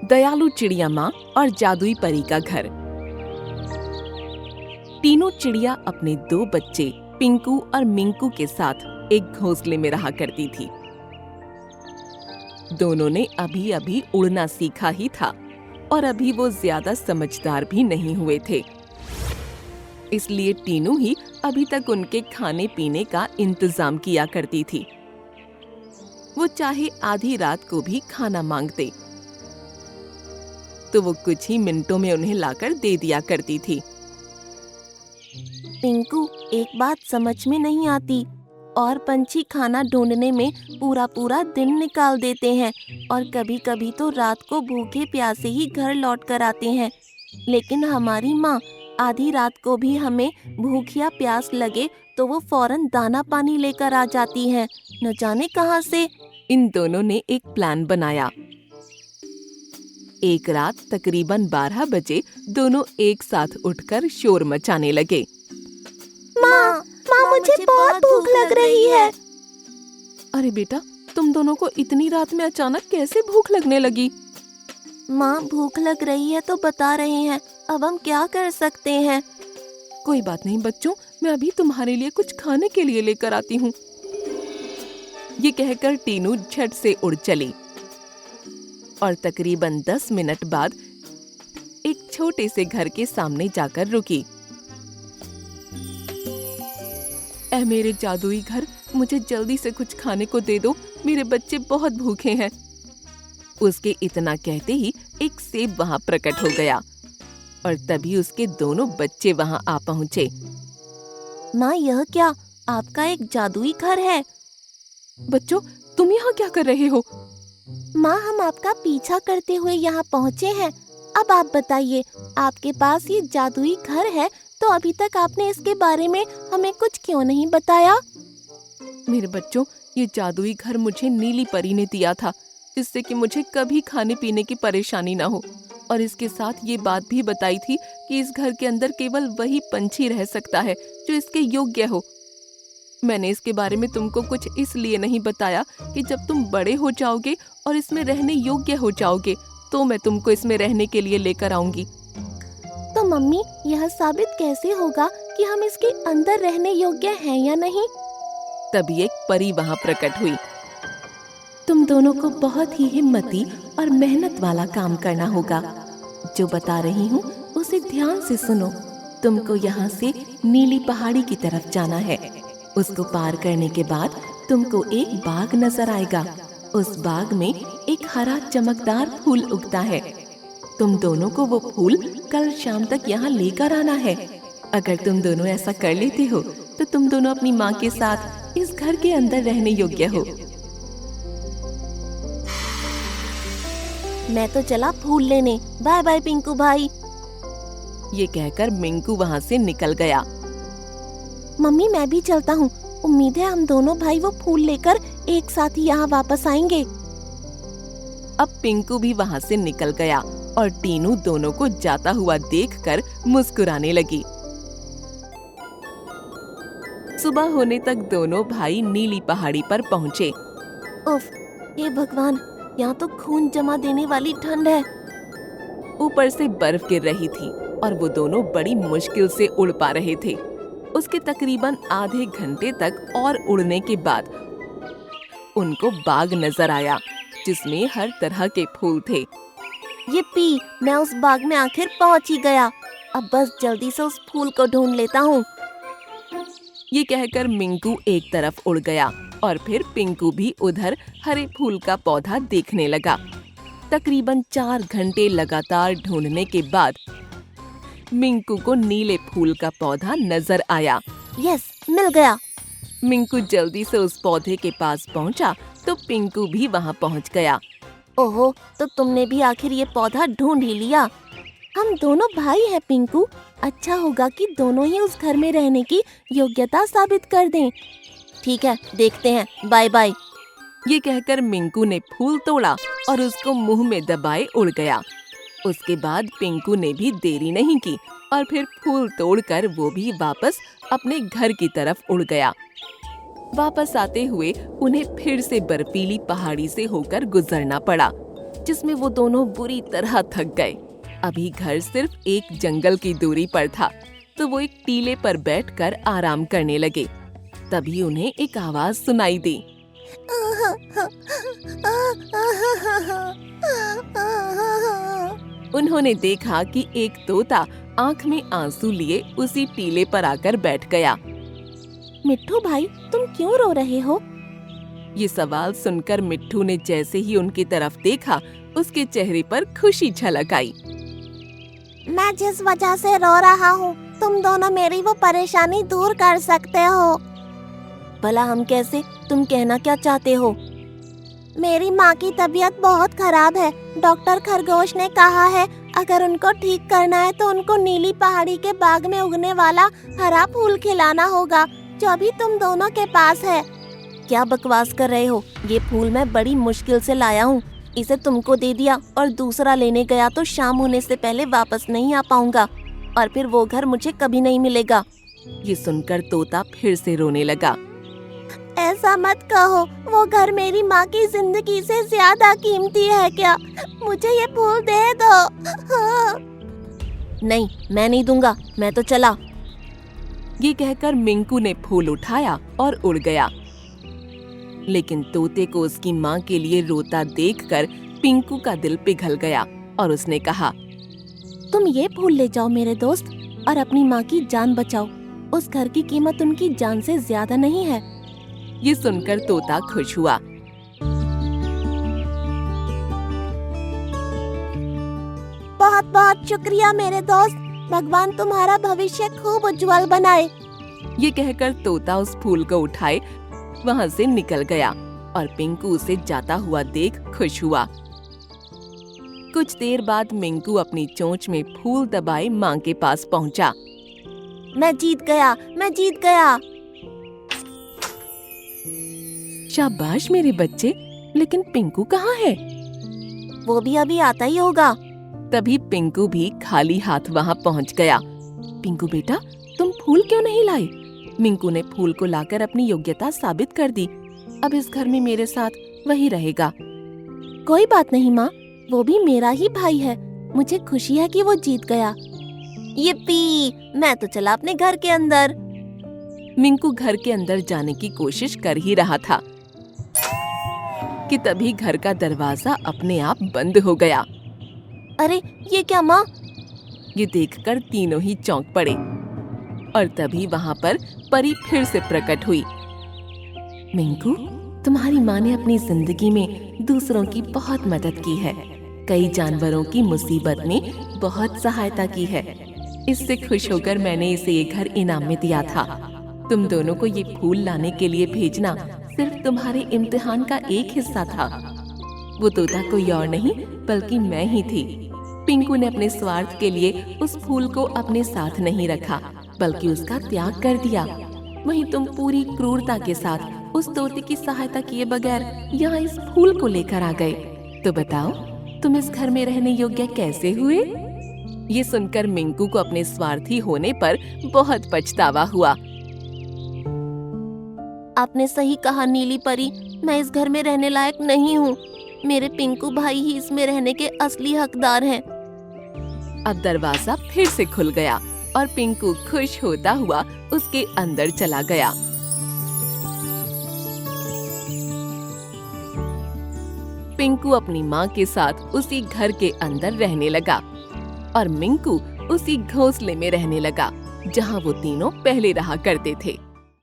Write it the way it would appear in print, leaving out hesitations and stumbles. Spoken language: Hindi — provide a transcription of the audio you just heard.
दयालु चिड़िया माँ और जादुई परी का घर। तीनों चिड़िया अपने दो बच्चे पिंकू और मिंकू के साथ एक घोंसले में रहा करती थी। दोनों ने अभी अभी उड़ना सीखा ही था और अभी वो ज्यादा समझदार भी नहीं हुए थे, इसलिए टीनू ही अभी तक उनके खाने पीने का इंतजाम किया करती थी। वो चाहे आधी रात को भी खाना मांगते तो वो कुछ ही मिनटों में उन्हें लाकर दे दिया करती थी। पिंकू, एक बात समझ में नहीं आती, और पंछी खाना ढूंढने में पूरा पूरा दिन निकाल देते हैं और कभी कभी तो रात को भूखे प्यासे ही घर लौट कर आते हैं, लेकिन हमारी माँ आधी रात को भी हमें भूख या प्यास लगे तो वो फौरन दाना पानी लेकर आ जाती हैं, न जाने कहाँ से। इन दोनों ने एक प्लान बनाया। एक रात तकरीबन 12 बजे दोनों एक साथ उठकर शोर मचाने लगे। माँ, मुझे बहुत भूख लग रही है। अरे बेटा, तुम दोनों को इतनी रात में अचानक कैसे भूख लगने लगी? माँ, भूख लग रही है तो बता रहे हैं, अब हम क्या कर सकते हैं? कोई बात नहीं बच्चों, मैं अभी तुम्हारे लिए कुछ खाने के लिए लेकर आती हूँ। ये कहकर टीनू झट से उड़ चली और तकरीबन 10 मिनट बाद एक छोटे से घर के सामने जाकर रुकी। ऐ मेरे जादुई घर, मुझे जल्दी से कुछ खाने को दे दो, मेरे बच्चे बहुत भूखे हैं। उसके इतना कहते ही एक सेब वहां प्रकट हो गया और तभी उसके दोनों बच्चे वहां आ पहुंचे। माँ, यह क्या? आपका एक जादुई घर है। बच्चों, तुम यहाँ क्या कर रहे हो? माँ, हम आपका पीछा करते हुए यहाँ पहुँचे हैं। अब आप बताइए, आपके पास ये जादुई घर है तो अभी तक आपने इसके बारे में हमें कुछ क्यों नहीं बताया? मेरे बच्चों, ये जादुई घर मुझे नीली परी ने दिया था, जिससे कि मुझे कभी खाने पीने की परेशानी ना हो, और इसके साथ ये बात भी बताई थी कि इस घर के अंदर केवल वही पंछी रह सकता है जो इसके योग्य हो। मैंने इसके बारे में तुमको कुछ इसलिए नहीं बताया कि जब तुम बड़े हो जाओगे और इसमें रहने योग्य हो जाओगे तो मैं तुमको इसमें रहने के लिए लेकर आऊंगी। तो मम्मी, यह साबित कैसे होगा कि हम इसके अंदर रहने योग्य हैं या नहीं? तभी एक परी वहां प्रकट हुई। तुम दोनों को बहुत ही हिम्मती और मेहनत वाला काम करना होगा। जो बता रही हूँ उसे ध्यान से सुनो। तुमको यहाँ से नीली पहाड़ी की तरफ जाना है। उसको पार करने के बाद तुमको एक बाग नजर आएगा। उस बाग में एक हरा चमकदार फूल उगता है। तुम दोनों को वो फूल कल शाम तक यहाँ लेकर आना है। अगर तुम दोनों ऐसा कर लेते हो तो तुम दोनों अपनी माँ के साथ इस घर के अंदर रहने योग्य हो। मैं तो चला फूल लेने। बाय बाय पिंकू भाई। ये कहकर मिंकू वहाँ से निकल गया। मम्मी, मैं भी चलता हूँ। उम्मीद है हम दोनों भाई वो फूल लेकर एक साथ ही यहाँ वापस आएंगे। अब पिंकू भी वहाँ से निकल गया और टीनू दोनों को जाता हुआ देखकर मुस्कुराने लगी। सुबह होने तक दोनों भाई नीली पहाड़ी पर पहुँचे। उफ, हे भगवान, यहाँ तो खून जमा देने वाली ठंड है। ऊपर से बर्फ गिर रही थी और वो दोनों बड़ी मुश्किल से उड़ पा रहे थे। उसके तकरीबन आधे घंटे तक और उड़ने के बाद उनको बाग नजर आया जिसमें हर तरह के फूल थे। yippee, मैं उस बाग में आखिर पहुंच ही गया। अब बस जल्दी से उस फूल को ढूंढ लेता हूँ। ये कहकर मिंकू एक तरफ उड़ गया और फिर पिंकू भी उधर हरे फूल का पौधा देखने लगा। तकरीबन 4 घंटे लगातार ढूंढने के बाद मिंकू को नीले फूल का पौधा नजर आया। यस, मिल गया। मिंकू जल्दी से उस पौधे के पास पहुंचा तो पिंकू भी वहां पहुंच गया। ओहो, तो तुमने भी आखिर ये पौधा ढूंढ ही लिया। हम दोनों भाई हैं पिंकू। अच्छा होगा कि दोनों ही उस घर में रहने की योग्यता साबित कर दें। ठीक है, देखते हैं। Bye bye. ये कहकर मिंकू ने फूल तोड़ा और उसको मुंह में दबाए उड़ गया। उसके बाद पिंकू ने भी देरी नहीं की और फिर फूल तोड़कर वो भी वापस अपने घर की तरफ उड़ गया। वापस आते हुए उन्हें फिर से बर्फीली पहाड़ी से होकर गुजरना पड़ा, जिसमें वो दोनों बुरी तरह थक गए। अभी घर सिर्फ एक जंगल की दूरी पर था, तो वो एक टीले पर बैठकर आराम करने लगे। तभी उन्हें एक आवाज सुनाई दी। उन्होंने देखा कि एक तोता आंख में आंसू लिए उसी टीले पर आकर बैठ गया। मिट्ठू भाई, तुम क्यों रो रहे हो? ये सवाल सुनकर मिट्ठू ने जैसे ही उनकी तरफ देखा, उसके चेहरे पर खुशी झलक आई। मैं जिस वजह से रो रहा हूँ, तुम दोनों मेरी वो परेशानी दूर कर सकते हो। भला हम कैसे? तुम कहना क्या चाहते हो? मेरी माँ की तबीयत बहुत खराब है। डॉक्टर खरगोश ने कहा है अगर उनको ठीक करना है तो उनको नीली पहाड़ी के बाग में उगने वाला हरा फूल खिलाना होगा, जो अभी तुम दोनों के पास है। क्या बकवास कर रहे हो? ये फूल मैं बड़ी मुश्किल से लाया हूँ। इसे तुमको दे दिया और दूसरा लेने गया तो शाम होने से पहले वापस नहीं आ पाऊंगा और फिर वो घर मुझे कभी नहीं मिलेगा। ये सुनकर तोता फिर से रोने लगा। ऐसा मत कहो, वो घर मेरी माँ की जिंदगी से ज्यादा कीमती है क्या? मुझे ये फूल दे दो। नहीं, मैं नहीं दूंगा, मैं तो चला। ये कहकर मिंकू ने फूल उठाया और उड़ गया। लेकिन तोते को उसकी माँ के लिए रोता देखकर पिंकू का दिल पिघल गया और उसने कहा, तुम ये फूल ले जाओ मेरे दोस्त और अपनी माँ की जान बचाओ। उस घर की कीमत उनकी जान से ज्यादा नहीं है। ये सुनकर तोता खुश हुआ। बहुत बहुत शुक्रिया मेरे दोस्त, भगवान तुम्हारा भविष्य खूब उज्जवल बनाए। ये कहकर तोता उस फूल को उठाए वहाँ से निकल गया और पिंकू उसे जाता हुआ देख खुश हुआ। कुछ देर बाद मिंकू अपनी चोंच में फूल दबाए माँ के पास पहुँचा। मैं जीत गया, मैं जीत गया। शाबाश मेरे बच्चे, लेकिन पिंकू कहाँ है? वो भी अभी आता ही होगा। तभी पिंकू भी खाली हाथ वहाँ पहुँच गया। पिंकू बेटा, तुम फूल क्यों नहीं लाए? मिंकू ने फूल को लाकर अपनी योग्यता साबित कर दी। अब इस घर में मेरे साथ वही रहेगा। कोई बात नहीं माँ, वो भी मेरा ही भाई है। मुझे खुशी है कि वो जीत गया। yippee! मैं तो चला अपने घर के अंदर। मिंकू घर के अंदर जाने की कोशिश कर ही रहा था कि तभी घर का दरवाजा अपने आप बंद हो गया। अरे ये क्या माँ? ये देखकर तीनों ही चौंक पड़े और तभी वहाँ पर परी फिर से प्रकट हुई। मिंकू, तुम्हारी माँ ने अपनी जिंदगी में दूसरों की बहुत मदद की है। कई जानवरों की मुसीबत में बहुत सहायता की है। इससे खुश होकर मैंने इसे ये घर इनाम में दिया था। तुम दोनों को ये फूल लाने के लिए भेजना सिर्फ तुम्हारे इम्तिहान का एक हिस्सा था। वो तोता कोई और नहीं बल्कि मैं ही थी। पिंकू ने अपने स्वार्थ के लिए उस फूल को अपने साथ नहीं रखा, बल्कि उसका त्याग कर दिया। वहीं तुम पूरी क्रूरता के साथ उस तोते की सहायता किए बगैर यहाँ इस फूल को लेकर आ गए। तो बताओ, तुम इस घर में रहने योग्य कैसे हुए? ये सुनकर मिंकू को अपने स्वार्थी होने पर बहुत पछतावा हुआ। आपने सही कहा नीली परी, मैं इस घर में रहने लायक नहीं हूँ। मेरे पिंकू भाई ही इसमें रहने के असली हकदार हैं। अब दरवाजा फिर से खुल गया और पिंकू खुश होता हुआ उसके अंदर चला गया। पिंकू अपनी माँ के साथ उसी घर के अंदर रहने लगा और मिंकू उसी घोंसले में रहने लगा जहाँ वो तीनों पहले रहा करते थे।